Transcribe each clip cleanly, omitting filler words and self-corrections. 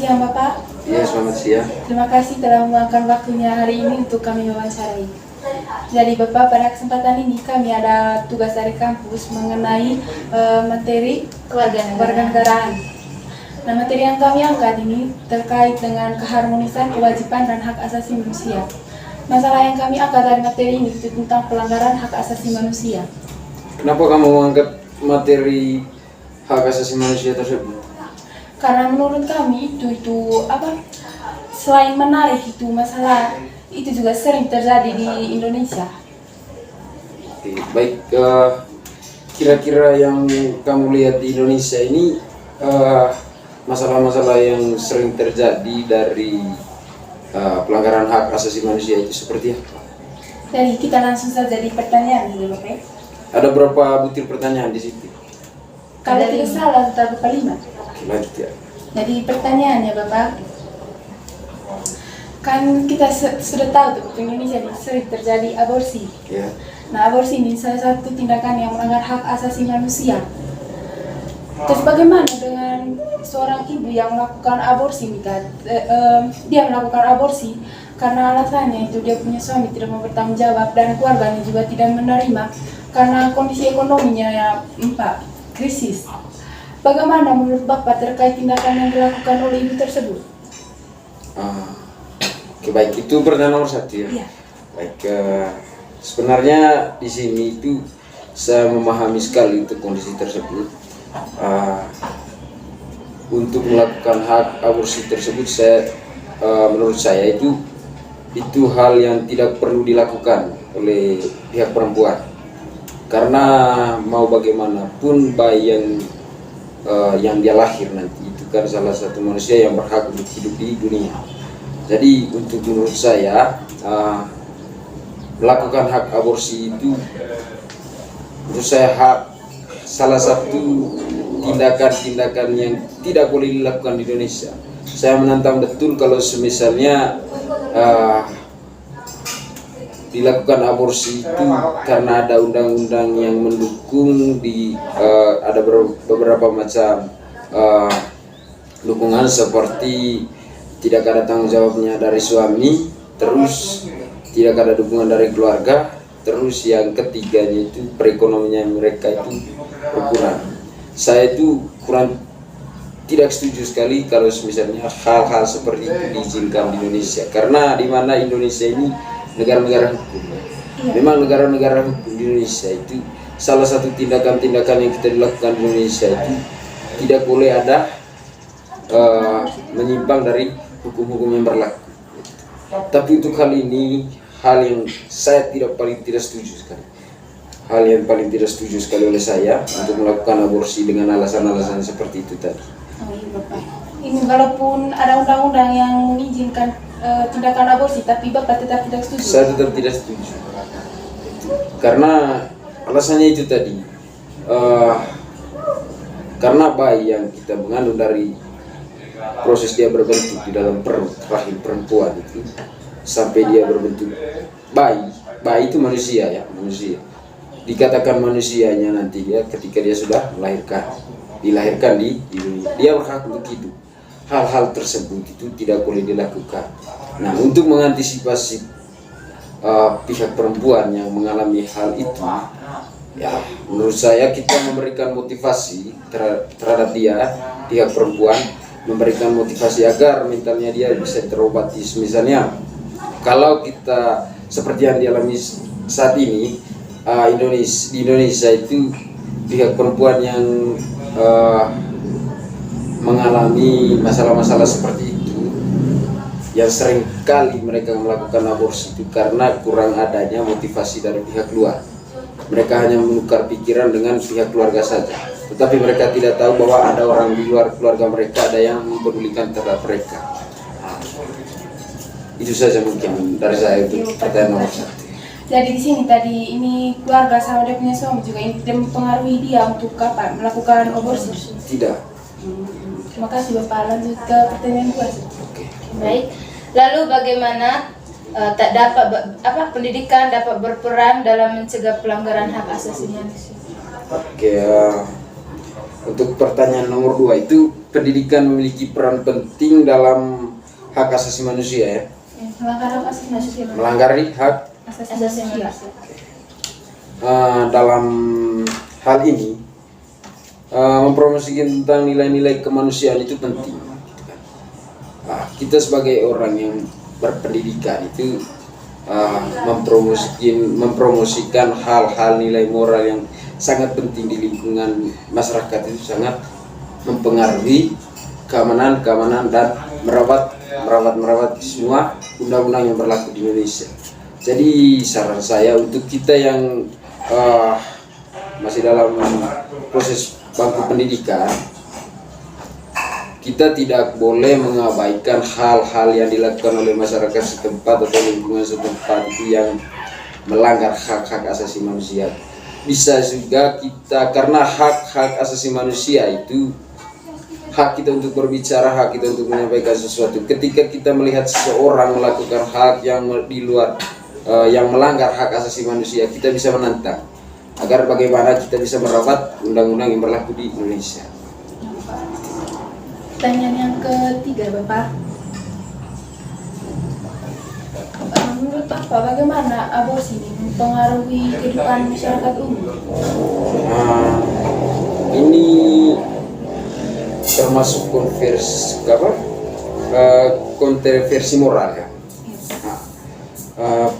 siang Bapak. Ya, selamat siang. Terima kasih telah meluangkan waktunya hari ini untuk kami wawancarai. Jadi Bapak, pada kesempatan ini kami ada tugas dari kampus mengenai materi kewarganegaraan. Nah, materi yang kami angkat ini terkait dengan keharmonisan kewajiban dan hak asasi manusia. Masalah yang kami angkat dari materi ini itu tentang pelanggaran hak asasi manusia. Kenapa kamu mengangkat materi hak asasi manusia tersebut? Karena menurut kami itu selain menarik itu masalah itu juga sering terjadi di Indonesia. Oke, baik, kira-kira yang kamu lihat di Indonesia ini masalah-masalah yang sering terjadi dari pelanggaran hak asasi manusia itu seperti apa? Jadi kita langsung saja di pertanyaan gitu Bapak. Ada berapa butir pertanyaan di situ? Kalau tidak salah total Bapak 5. Oke, lanjut ya. Jadi pertanyaannya Bapak, kan kita sudah tahu tuh di Indonesia ini sering terjadi aborsi. Ya. Nah, aborsi ini salah satu tindakan yang melanggar hak asasi manusia. Terus bagaimana dengan seorang ibu yang melakukan aborsi, dia melakukan aborsi karena alasannya itu dia punya suami tidak mau bertanggung jawab dan keluarganya juga tidak menerima karena kondisi ekonominya ya krisis. Bagaimana menurut Bapak terkait tindakan yang dilakukan oleh ibu tersebut? Oke, baik, itu pertanyaan nomor 1 ya. Iya. Baik, sebenarnya di sini itu saya memahami sekali untuk kondisi tersebut. Untuk melakukan hak aborsi tersebut, menurut saya itu hal yang tidak perlu dilakukan oleh pihak perempuan. Karena mau bagaimanapun bayi yang dia lahir nanti itu kan salah satu manusia yang berhak untuk hidup di dunia. Jadi untuk menurut saya melakukan hak aborsi itu menurut saya salah satu tindakan-tindakan yang tidak boleh dilakukan di Indonesia. Saya menantang betul kalau semisalnya dilakukan aborsi itu karena ada undang-undang yang mendukung ada beberapa macam dukungan seperti tidak ada tanggung jawabnya dari suami, terus tidak ada dukungan dari keluarga, terus yang ketiganya itu perekonomian mereka itu berkurang. Saya itu tidak setuju sekali kalau misalnya hal-hal seperti itu diizinkan di Indonesia, karena di mana Indonesia ini negara-negara hukum. Memang negara-negara hukum di Indonesia itu salah satu tindakan-tindakan yang kita dilakukan di Indonesia itu tidak boleh ada menyimpang dari hukum-hukum yang berlaku. Tapi untuk hal ini, hal yang saya paling tidak setuju sekali. Hal yang paling tidak setuju sekali oleh saya untuk melakukan aborsi dengan alasan-alasan seperti itu tadi. Oh iya Bapak. Ini walaupun ada undang-undang yang mengizinkan tindakan aborsi, tapi Bapak tetap tidak setuju? Saya tetap tidak setuju. Karena alasannya itu tadi. Karena bayi yang kita mengandung dari proses dia berbentuk di dalam perut rahim perempuan itu sampai dia berbentuk bayi itu manusia ya, manusia. Dikatakan manusianya nanti dia ketika dia sudah dilahirkan di dunia, dia berhak untuk hidup. Hal-hal tersebut itu tidak boleh dilakukan. Nah, untuk mengantisipasi pihak perempuan yang mengalami hal itu, ya menurut saya kita memberikan motivasi terhadap dia, pihak perempuan memberikan motivasi agar mentalnya dia bisa terobati. Misalnya kalau kita seperti yang dialami saat ini di Indonesia itu pihak perempuan yang mengalami masalah-masalah seperti itu, yang sering kali mereka melakukan aborsi itu karena kurang adanya motivasi dari pihak luar. Mereka hanya menukar pikiran dengan pihak keluarga saja, tetapi mereka tidak tahu bahwa ada orang di luar keluarga mereka, ada yang mempedulikan terhadap mereka. Itu saja mungkin dari saya untuk pertanyaan nomor 1. Jadi di sini tadi ini keluarga sama dia punya suami juga ini tidak mempengaruhi dia untuk melakukan aborsi? Tidak. Terima kasih Bapak. Lanjut ke pertanyaan kedua. Oke. Baik. Lalu bagaimana pendidikan dapat berperan dalam mencegah pelanggaran hak asasi manusia? Oke, Untuk pertanyaan nomor 2 itu pendidikan memiliki peran penting dalam hak asasi manusia ya. Melanggar hak asasi manusia. Melanggar hak Asasi Asasi manusia. manusia. dalam hal ini mempromosikan tentang nilai-nilai kemanusiaan itu penting. Kita sebagai orang yang berpendidikan itu mempromosikan hal-hal nilai moral yang sangat penting di lingkungan masyarakat, itu sangat mempengaruhi keamanan dan merawat semua undang-undang yang berlaku di Indonesia. Jadi saran saya untuk kita yang masih dalam proses bangku pendidikan, kita tidak boleh mengabaikan hal-hal yang dilakukan oleh masyarakat setempat atau lingkungan setempat itu yang melanggar hak-hak asasi manusia. Bisa juga kita, karena hak-hak asasi manusia itu hak kita untuk berbicara, hak kita untuk menyampaikan sesuatu. Ketika kita melihat seseorang melakukan hak yang di luar yang melanggar hak asasi manusia, kita bisa menantang agar bagaimana kita bisa merawat undang-undang yang berlaku di Indonesia. Pertanyaan yang ketiga, Bapak. Menurut Bapak, bagaimana aborsi ini mempengaruhi kehidupan masyarakat umum? Ini termasuk kontroversi moral ya.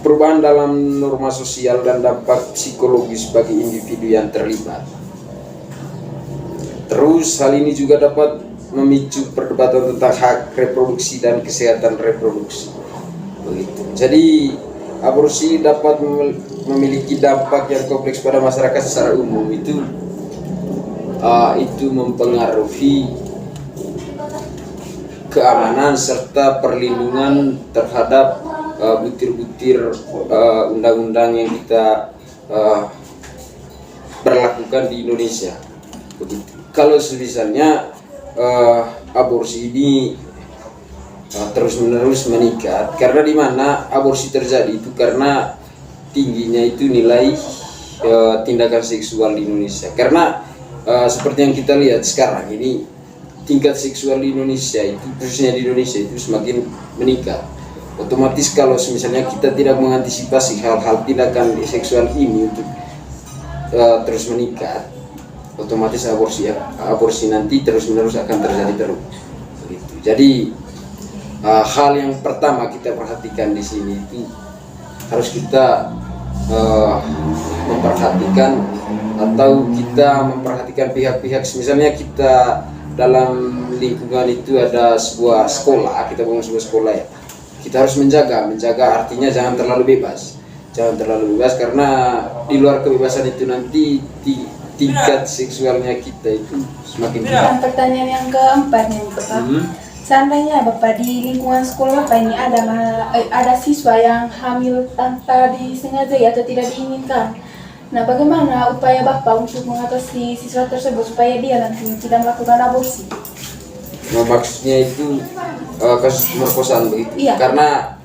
Perubahan dalam norma sosial dan dampak psikologis bagi individu yang terlibat. Terus hal ini juga dapat memicu perdebatan tentang hak reproduksi dan kesehatan reproduksi. Begitu. Jadi aborsi dapat memiliki dampak yang kompleks pada masyarakat secara umum. Itu mempengaruhi keamanan serta perlindungan terhadap butir-butir undang-undang yang kita berlakukan di Indonesia. Begitu. Kalau misalnya aborsi ini terus-menerus meningkat, karena di mana aborsi terjadi itu karena tingginya itu nilai tindakan seksual di Indonesia. Karena seperti yang kita lihat sekarang ini, tingkat seksual di Indonesia itu, khususnya di Indonesia itu semakin meningkat. Otomatis kalau misalnya kita tidak mengantisipasi hal-hal tindakan seksual ini untuk terus meningkat, otomatis aborsi nanti terus-menerus akan terjadi terus. Begitu. Jadi hal yang pertama kita perhatikan di sini itu harus kita memperhatikan pihak-pihak, misalnya kita dalam lingkungan itu ada sebuah sekolah, kita bangun sebuah sekolah ya, kita harus menjaga artinya jangan terlalu bebas karena di luar kebebasan itu nanti tingkat seksualnya kita itu semakin tinggi. Dan pertanyaan yang keempat nih, Bapak. Seandainya Bapak di lingkungan sekolah Bapak ini ada siswa yang hamil tanpa disengaja atau tidak diinginkan. Nah, bagaimana upaya Bapak untuk mengatasi siswa tersebut supaya dia nanti tidak melakukan aborsi? Nah, maksudnya itu kasus pemerkosaan begitu. Iya. Karena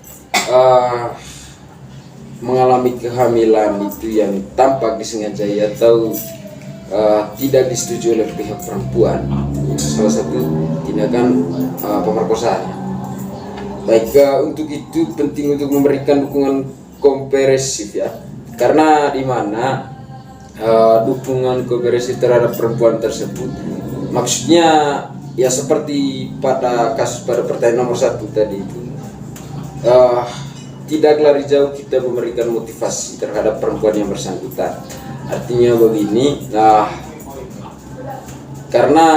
mengalami kehamilan itu yang tanpa disengaja atau tidak disetujui oleh pihak perempuan, salah satu tindakan pemerkosaan. Baik, untuk itu penting untuk memberikan dukungan komprehensif ya, karena di mana dukungan komprehensif terhadap perempuan tersebut, maksudnya ya seperti pada pertanyaan nomor 1 tadi itu, tidak lari jauh kita memberikan motivasi terhadap perempuan yang bersangkutan. Artinya begini, karena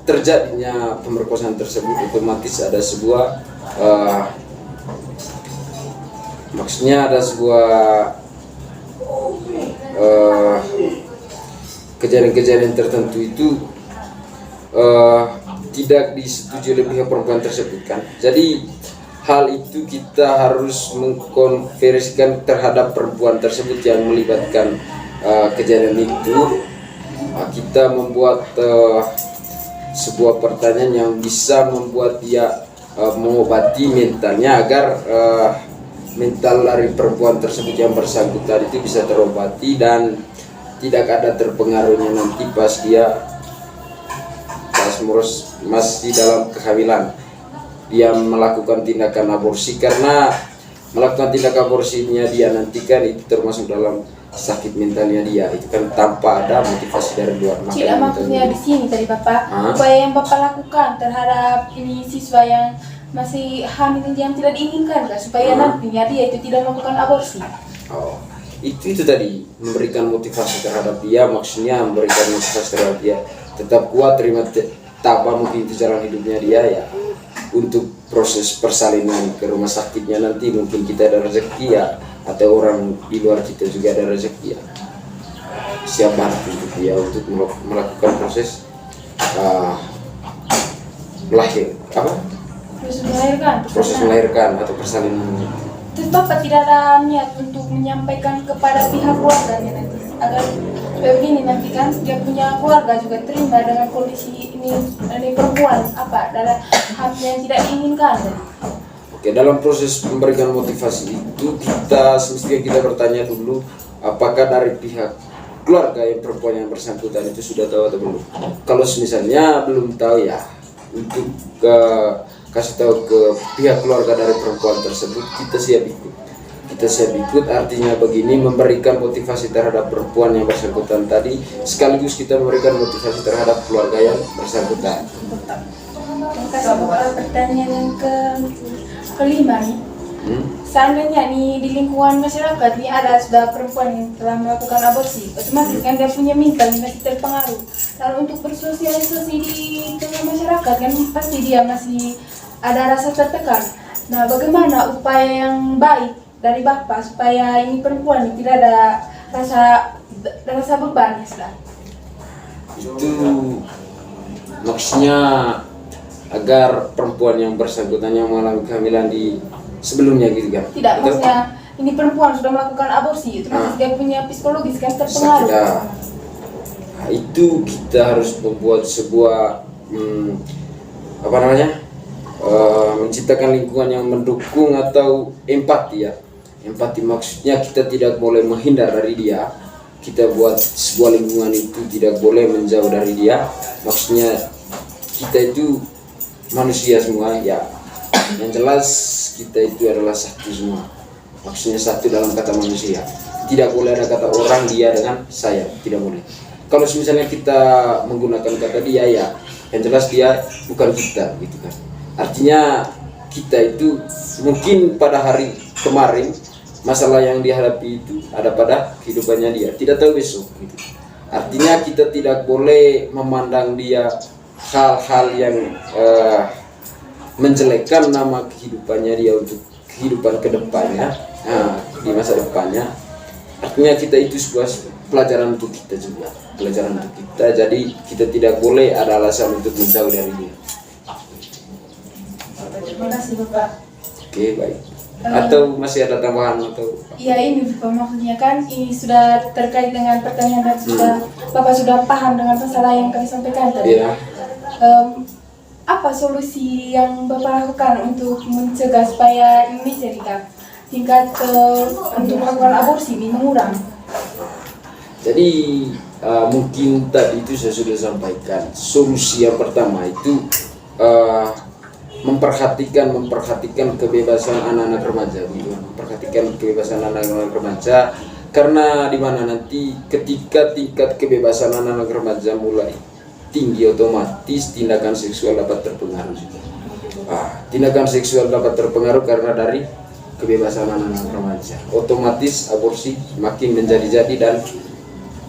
terjadinya pemerkosaan tersebut otomatis ada sebuah kejadian-kejadian tertentu itu tidak disetujui oleh pihak perempuan tersebut kan. Jadi hal itu kita harus mengkonversikan terhadap perempuan tersebut yang melibatkan kejadian itu. Kita membuat sebuah pertanyaan yang bisa membuat dia mengobati mentalnya agar mental dari perempuan tersebut yang bersangkutan itu bisa terobati dan tidak ada terpengaruhnya nanti pas dia masih dalam kehamilan dia melakukan tindakan aborsi, karena melakukan tindakan aborsinya dia nanti kan itu termasuk dalam sakit mentalnya dia, itu kan tanpa ada motivasi dari luar. Tidak, maksudnya di sini tadi Bapak, upaya yang Bapak lakukan terhadap ini siswa yang masih hamil yang tidak diinginkan kan, supaya nantinya dia itu tidak melakukan aborsi. Oh, itu tadi memberikan motivasi terhadap dia, maksudnya memberikan motivasi terhadap dia tetap kuat terima apa mungkin itu jalan hidupnya dia ya, untuk proses persalinan ke rumah sakitnya nanti mungkin kita ada rezeki ya, atau orang di luar kita juga ada rezeki ya, siap bantu untuk dia untuk melakukan proses proses melahirkan atau persalinan. Terus Bapak tidak ada niat untuk menyampaikan kepada pihak keluarganya nanti agar begini nanti kan dia punya keluarga juga terima dengan kondisi ini perempuan dalam hamil yang tidak diinginkan. Oke, dalam proses memberikan motivasi itu semestinya kita bertanya dulu apakah dari pihak keluarga yang perempuan yang bersangkutan itu sudah tahu atau belum. Kalau misalnya belum tahu ya, untuk kasih tahu ke pihak keluarga dari perempuan tersebut, kita siap ikut. Artinya begini, memberikan motivasi terhadap perempuan yang bersangkutan tadi, sekaligus kita memberikan motivasi terhadap keluarga yang bersangkutan. Terima kasih Bapak. Pertanyaan yang kelima nih, seandainya nih di lingkungan masyarakat nih sudah perempuan yang telah melakukan aborsi, otomatis kan dia punya mental masih terpengaruh. Lalu untuk bersosialisasi di tengah masyarakat kan pasti dia masih ada rasa tertekan. Nah, bagaimana upaya yang baik dari Bapak supaya ini perempuan tidak ada rasa beban ya sudah? Itu maksudnya agar perempuan yang bersangkutan yang mengalami kehamilan di sebelumnya gitu kan? Tidak, maksudnya ini perempuan sudah melakukan aborsi, itu dia punya psikologis kan terpengaruh. Nah, itu kita harus membuat sebuah menciptakan lingkungan yang mendukung atau empati ya. Empati maksudnya kita tidak boleh menghindar dari dia, kita buat sebuah lingkungan itu tidak boleh menjauh dari dia. Maksudnya kita itu manusia semua ya, yang jelas kita itu adalah satu semua, maksudnya satu dalam kata manusia. Tidak boleh ada kata orang, dia dengan saya, tidak boleh. Kalau misalnya kita menggunakan kata dia ya, yang jelas dia bukan kita gitu kan. Artinya kita itu mungkin pada hari kemarin masalah yang dihadapi itu ada pada kehidupannya dia, tidak tahu besok gitu. Artinya kita tidak boleh memandang dia hal-hal yang menjelekkan nama kehidupannya dia untuk kehidupan kedepannya, di masa depannya. Artinya kita itu sebuah pelajaran untuk kita juga, pelajaran untuk kita. Jadi kita tidak boleh ada alasan untuk menjauh dari dia. Terima kasih Bapak. Oke, baik. Atau masih ada tambahan atau? Iya, ini Bapak, maksudnya kan ini sudah terkait dengan pertanyaan dan Bapak sudah paham dengan masalah yang kami sampaikan tadi. Iya. Apa solusi yang Bapak lakukan untuk mencegah supaya Indonesia tingkat untuk melakukan aborsi ini mengurang? Jadi mungkin tadi itu saya sudah sampaikan. Solusi yang pertama itu memperhatikan kebebasan anak-anak remaja, memperhatikan kebebasan anak-anak remaja, karena di mana nanti ketika tingkat kebebasan anak-anak remaja mulai tinggi, otomatis tindakan seksual dapat terpengaruh juga. Tindakan seksual dapat terpengaruh karena dari kebebasan anak-anak remaja, otomatis aborsi makin menjadi-jadi dan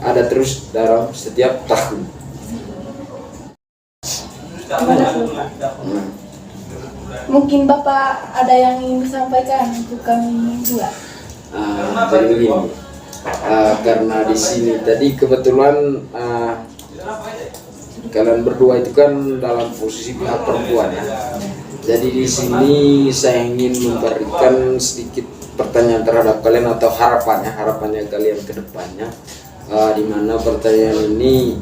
ada terus dalam setiap tahun. Terima kasih Bapak. Mungkin Bapak ada yang ingin disampaikan untuk kami juga. Jadi begini, karena di sini tadi kebetulan kalian berdua itu kan dalam posisi pihak perempuan ya. Jadi di sini saya ingin memberikan sedikit pertanyaan terhadap kalian atau harapannya kalian ke depannya. Di mana pertanyaan ini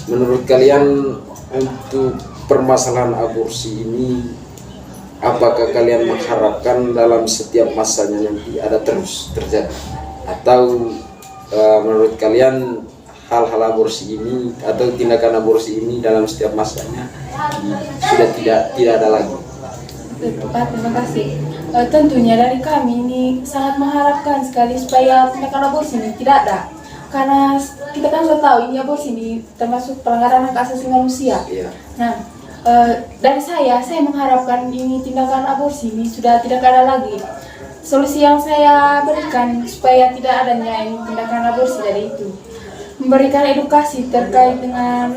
menurut kalian untuk permasalahan aborsi ini, apakah kalian mengharapkan dalam setiap masanya nanti ada terus terjadi, atau menurut kalian hal-hal aborsi ini atau tindakan aborsi ini dalam setiap masanya sudah tidak ada lagi. Tepat, terima kasih. Tentunya dari kami ini sangat mengharapkan sekali supaya tindakan aborsi ini tidak ada. Karena kita kan sudah tahu ini aborsi ini termasuk pelanggaran hak asasi manusia. Iya. Nah, dari saya mengharapkan ini tindakan aborsi ini sudah tidak ada lagi. Solusi yang saya berikan supaya tidak adanya ini tindakan aborsi dari itu, memberikan edukasi terkait dengan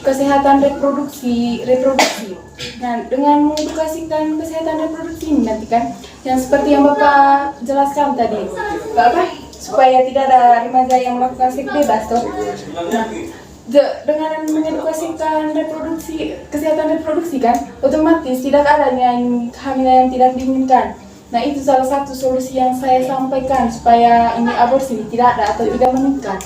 kesehatan reproduksi. Nah, dengan mengedukasikan kesehatan reproduksi ini nanti kan, yang seperti yang Bapak jelaskan tadi, supaya tidak ada remaja yang melakukan seks bebas, toh. Nah, dengan mengedukasikan kesehatan reproduksi kan, otomatis tidak adanya kehamilan yang tidak diinginkan. Nah, itu salah satu solusi yang saya sampaikan supaya ini aborsi tidak ada atau tidak meningkat.